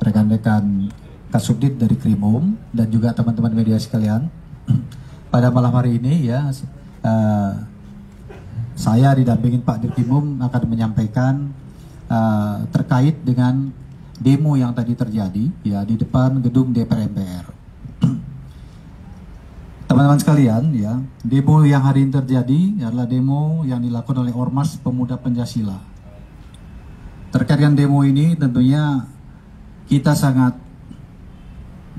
rekan-rekan Kasubdit dari Krimum dan juga teman-teman media sekalian. Pada malam hari ini ya, saya didampingin Pak Dirkrimum akan menyampaikan terkait dengan demo yang tadi terjadi ya di depan gedung DPR MPR. Teman-teman sekalian ya, demo yang hari ini terjadi adalah demo yang dilakukan oleh Ormas Pemuda Pancasila. Terkait dengan demo ini tentunya kita sangat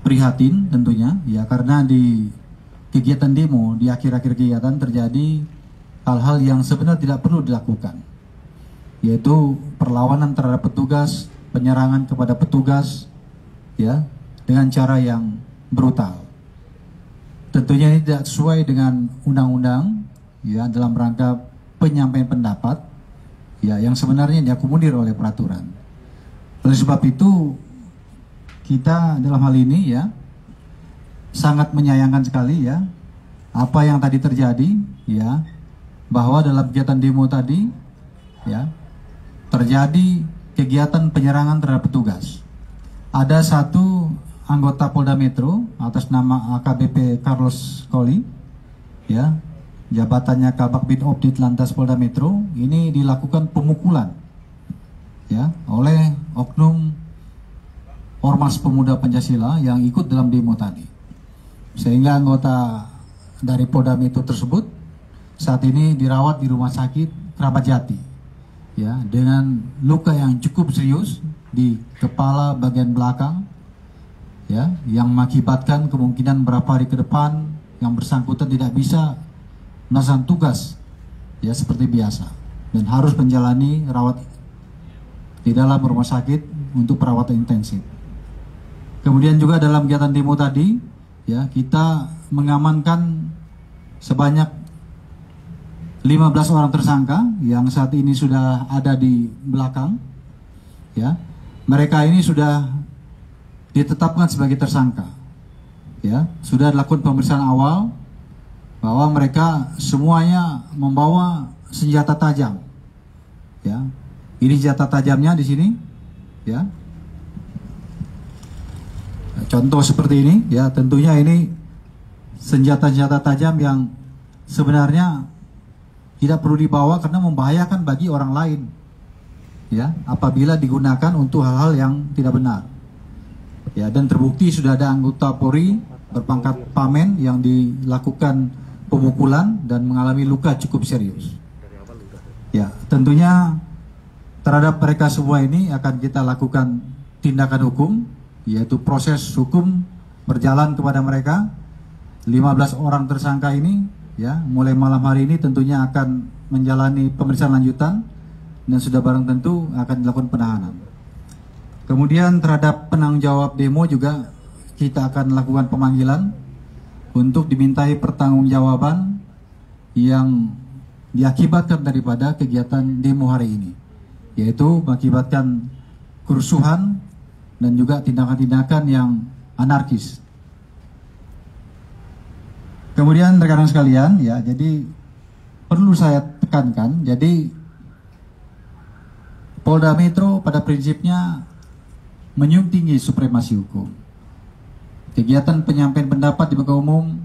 prihatin tentunya ya, karena di kegiatan demo, di akhir-akhir kegiatan terjadi hal-hal yang sebenarnya tidak perlu dilakukan, yaitu perlawanan terhadap petugas, penyerangan kepada petugas ya dengan cara yang brutal. Tentunya ini tidak sesuai dengan undang-undang ya, dalam rangka penyampaian pendapat ya yang sebenarnya diakomodir oleh peraturan. Oleh sebab itu kita dalam hal ini ya sangat menyayangkan sekali ya apa yang tadi terjadi ya, bahwa dalam kegiatan demo tadi ya terjadi kegiatan penyerangan terhadap petugas. Ada satu anggota Polda Metro atas nama AKBP Carlos Koli ya, jabatannya Kabak Binop Ditlantas Polda Metro, ini dilakukan pemukulan ya oleh oknum Ormas Pemuda Pancasila yang ikut dalam demo tadi, sehingga anggota dari Polda Metro tersebut saat ini dirawat di Rumah Sakit Kramat Jati ya, dengan luka yang cukup serius di kepala bagian belakang ya, yang mengakibatkan kemungkinan beberapa hari ke depan yang bersangkutan tidak bisa melaksanakan tugas ya seperti biasa dan harus menjalani rawat di dalam rumah sakit untuk perawatan intensif. Kemudian juga dalam kegiatan demo tadi ya, kita mengamankan sebanyak 15 orang tersangka yang saat ini sudah ada di belakang ya. Mereka ini sudah ditetapkan sebagai tersangka ya, sudah dilakukan pemeriksaan awal bahwa mereka semuanya membawa senjata tajam ya. Ini senjata tajamnya di sini ya, contoh seperti ini ya. Tentunya ini senjata-senjata tajam yang sebenarnya tidak perlu dibawa karena membahayakan bagi orang lain ya, apabila digunakan untuk hal-hal yang tidak benar ya. Dan terbukti sudah ada anggota Polri berpangkat Pamen yang dilakukan pemukulan dan mengalami luka cukup serius ya. Tentunya terhadap mereka semua ini akan kita lakukan tindakan hukum, yaitu proses hukum berjalan kepada mereka. 15 orang tersangka ini ya, mulai malam hari ini tentunya akan menjalani pemeriksaan lanjutan dan sudah barang tentu akan dilakukan penahanan. Kemudian terhadap penanggung jawab demo juga kita akan lakukan pemanggilan untuk dimintai pertanggungjawaban yang diakibatkan daripada kegiatan demo hari ini, yaitu mengakibatkan kerusuhan dan juga tindakan-tindakan yang anarkis. Kemudian rekan-rekan sekalian ya, jadi perlu saya tekankan, jadi Polda Metro pada prinsipnya menjunjung tinggi supremasi hukum. Kegiatan penyampaian pendapat di muka umum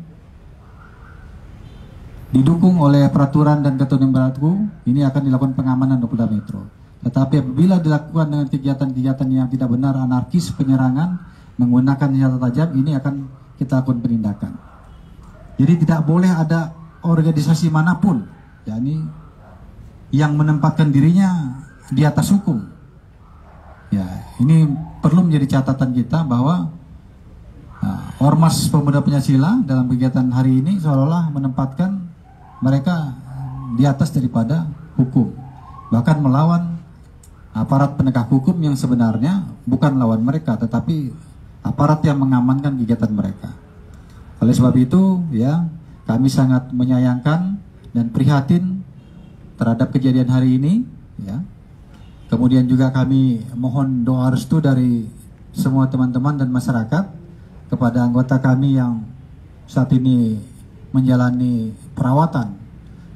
didukung oleh peraturan dan ketentuan yang berlaku, ini akan dilakukan pengamanan di Polda Metro. Tetapi apabila dilakukan dengan kegiatan-kegiatan yang tidak benar, anarkis, penyerangan, menggunakan senjata tajam, ini akan kita lakukan penindakan. Jadi tidak boleh ada organisasi manapun yakni yang menempatkan dirinya di atas hukum. Ya, ini perlu menjadi catatan kita bahwa Ormas Pemuda Pancasila dalam kegiatan hari ini seolah-olah menempatkan mereka di atas daripada hukum, bahkan melawan aparat penegak hukum yang sebenarnya bukan lawan mereka, tetapi aparat yang mengamankan kegiatan mereka. Oleh sebab itu ya, kami sangat menyayangkan dan prihatin terhadap kejadian hari ini ya. Kemudian juga kami mohon doa restu dari semua teman-teman dan masyarakat kepada anggota kami yang saat ini menjalani perawatan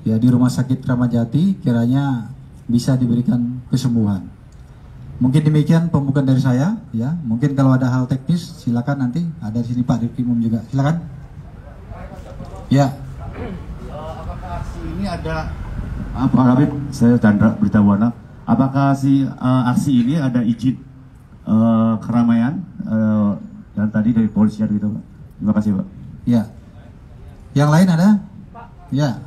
ya di Rumah Sakit Kramat Jati, kiranya bisa diberikan kesembuhan. Mungkin demikian pembukaan dari saya, ya. Mungkin kalau ada hal teknis, silakan nanti ada di sini Pak Dirkrimum juga, silakan. Ya. Apakah aksi ini ada, Pak Habib, saya Chandra Berita Warna. Apakah aksi ini ada izin keramaian dan tadi dari polisian gitu, Pak? Terima kasih, Pak. Ya. Yang lain ada? Ya.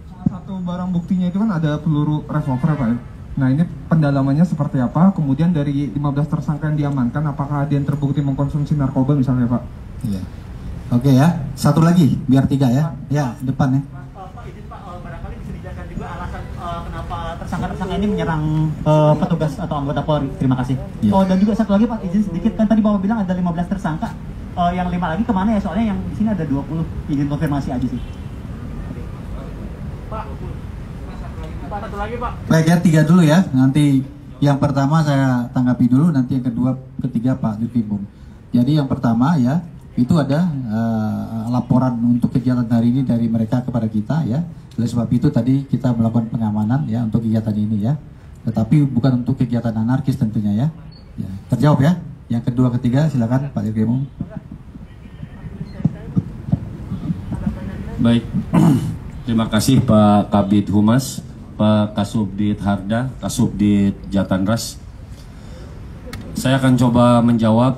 Salah satu barang buktinya itu kan ada peluru revolver, Pak. Nah, ini pendalamannya seperti apa? Kemudian dari 15 tersangka yang diamankan, apakah ada yang terbukti mengkonsumsi narkoba misalnya, Pak? Iya. Oke ya. Satu lagi, biar 3 ya. Ya, depan ya. Pak, izin Pak, barangkali bisa dijelaskan juga alasan kenapa tersangka-tersangka ini menyerang petugas atau anggota Polri. Terima kasih. Ya. Oh, dan juga satu lagi Pak, izin sedikit, kan tadi Bapak bilang ada 15 tersangka. Yang 5 lagi kemana ya? Soalnya yang di sini ada 20. Izin konfirmasi aja sih. Pak, satu lagi Pak. Baik ya, 3 dulu ya. Nanti yang pertama saya tanggapi dulu, nanti yang kedua, ketiga Pak Dirkrimum. Jadi yang pertama ya, itu ada laporan untuk kegiatan hari ini dari mereka kepada kita ya. Oleh sebab itu tadi kita melakukan pengamanan ya untuk kegiatan ini ya. Tetapi bukan untuk kegiatan anarkis tentunya ya. Ya, terjawab ya. Yang kedua, ketiga silakan Pak Dirkrimum. Baik, terima kasih Pak Kabid Humas, Pak Kasubdit Harda, Kasubdit Jatanras. Saya akan coba menjawab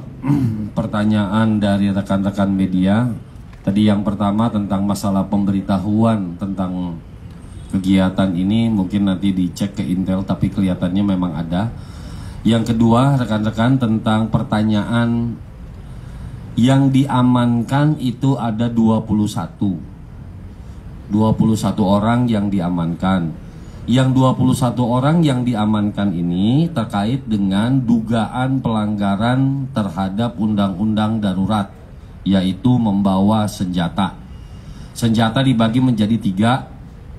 pertanyaan dari rekan-rekan media. Tadi yang pertama tentang masalah pemberitahuan tentang kegiatan ini, mungkin nanti dicek ke Intel, tapi kelihatannya memang ada. Yang kedua, rekan-rekan, tentang pertanyaan yang diamankan itu ada 21 orang yang diamankan. Yang 21 orang yang diamankan ini terkait dengan dugaan pelanggaran terhadap undang-undang darurat, yaitu membawa senjata. Senjata dibagi menjadi 3,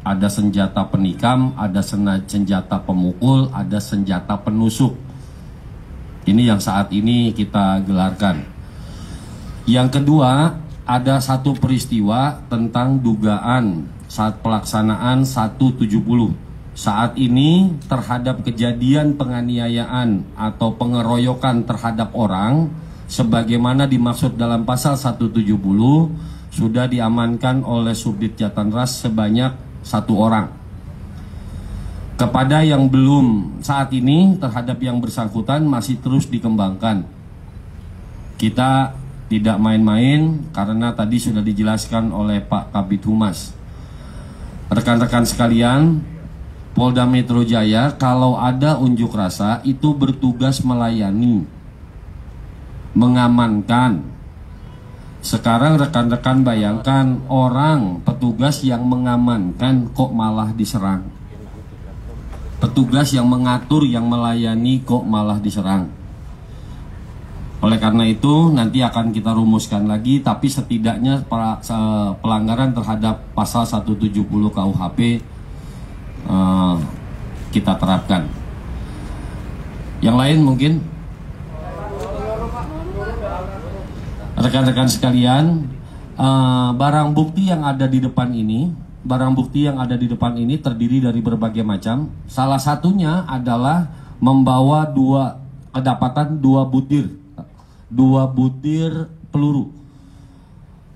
ada senjata penikam, ada senjata pemukul, ada senjata penusuk. Ini yang saat ini kita gelarkan. Yang kedua, ada satu peristiwa tentang dugaan saat pelaksanaan 170. Saat ini terhadap kejadian penganiayaan atau pengeroyokan terhadap orang sebagaimana dimaksud dalam pasal 170 sudah diamankan oleh Subdit Jatanras sebanyak 1 orang. Kepada yang belum saat ini terhadap yang bersangkutan masih terus dikembangkan. Kita tidak main-main karena tadi sudah dijelaskan oleh Pak Kabid Humas. Rekan-rekan sekalian, Polda Metro Jaya kalau ada unjuk rasa itu bertugas melayani, mengamankan. Sekarang rekan-rekan bayangkan orang petugas yang mengamankan kok malah diserang. Petugas yang mengatur, yang melayani kok malah diserang. Oleh karena itu nanti akan kita rumuskan lagi, tapi setidaknya pelanggaran terhadap pasal 170 KUHP kita terapkan. Yang lain mungkin rekan-rekan sekalian, barang bukti yang ada di depan ini terdiri dari berbagai macam. Salah satunya adalah membawa kedapatan 2 butir peluru.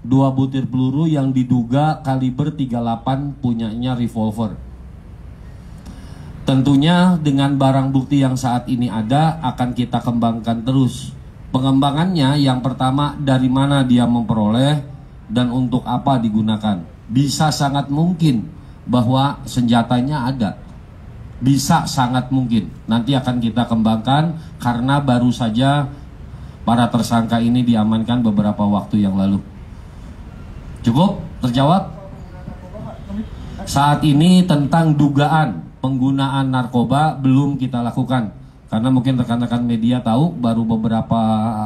2 butir peluru yang diduga kaliber 38 punyanya revolver. Tentunya dengan barang bukti yang saat ini ada akan kita kembangkan terus. Pengembangannya yang pertama, dari mana dia memperoleh dan untuk apa digunakan. Bisa sangat mungkin bahwa senjatanya ada. Bisa sangat mungkin. Nanti akan kita kembangkan karena baru saja para tersangka ini diamankan beberapa waktu yang lalu. Cukup? Terjawab? Saat ini tentang dugaan penggunaan narkoba belum kita lakukan. Karena mungkin rekan-rekan media tahu baru beberapa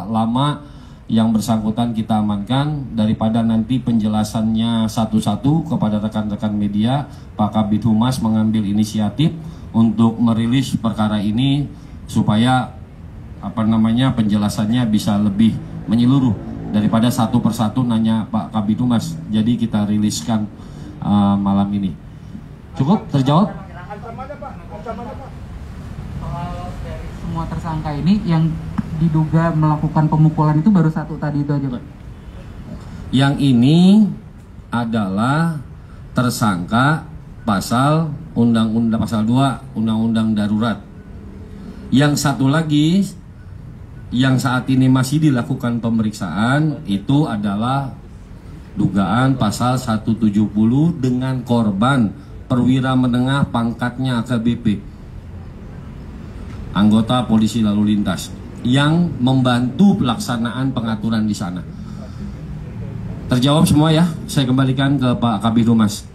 lama yang bersangkutan kita amankan. Daripada nanti penjelasannya satu-satu kepada rekan-rekan media, Pak Kabid Humas mengambil inisiatif untuk merilis perkara ini supaya penjelasannya bisa lebih menyeluruh daripada satu persatu nanya Pak Kabid Humas. Jadi kita riliskan malam ini. Cukup? Terjawab? Semua tersangka ini yang diduga melakukan pemukulan itu baru satu tadi itu aja, Pak? Yang ini adalah tersangka pasal Undang-Undang pasal 2 Undang-Undang Darurat. Yang satu lagi yang saat ini masih dilakukan pemeriksaan itu adalah dugaan pasal 170 dengan korban perwira menengah pangkatnya AKBP, anggota polisi lalu lintas yang membantu pelaksanaan pengaturan di sana. Terjawab semua ya, saya kembalikan ke Pak Kabid Humas.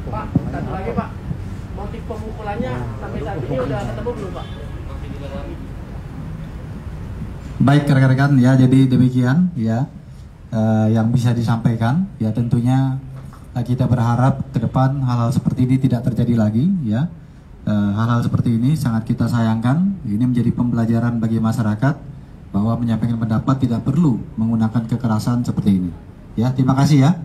Pak, satu lagi Pak, motif pemukulannya sampai saat ini udah ketemu belum Pak? Baik rekan-rekan ya, jadi demikian ya yang bisa disampaikan ya. Tentunya kita berharap ke depan hal-hal seperti ini tidak terjadi lagi ya. Hal-hal seperti ini sangat kita sayangkan. Ini menjadi pembelajaran bagi masyarakat bahwa menyampaikan pendapat tidak perlu menggunakan kekerasan seperti ini. Ya, terima kasih ya.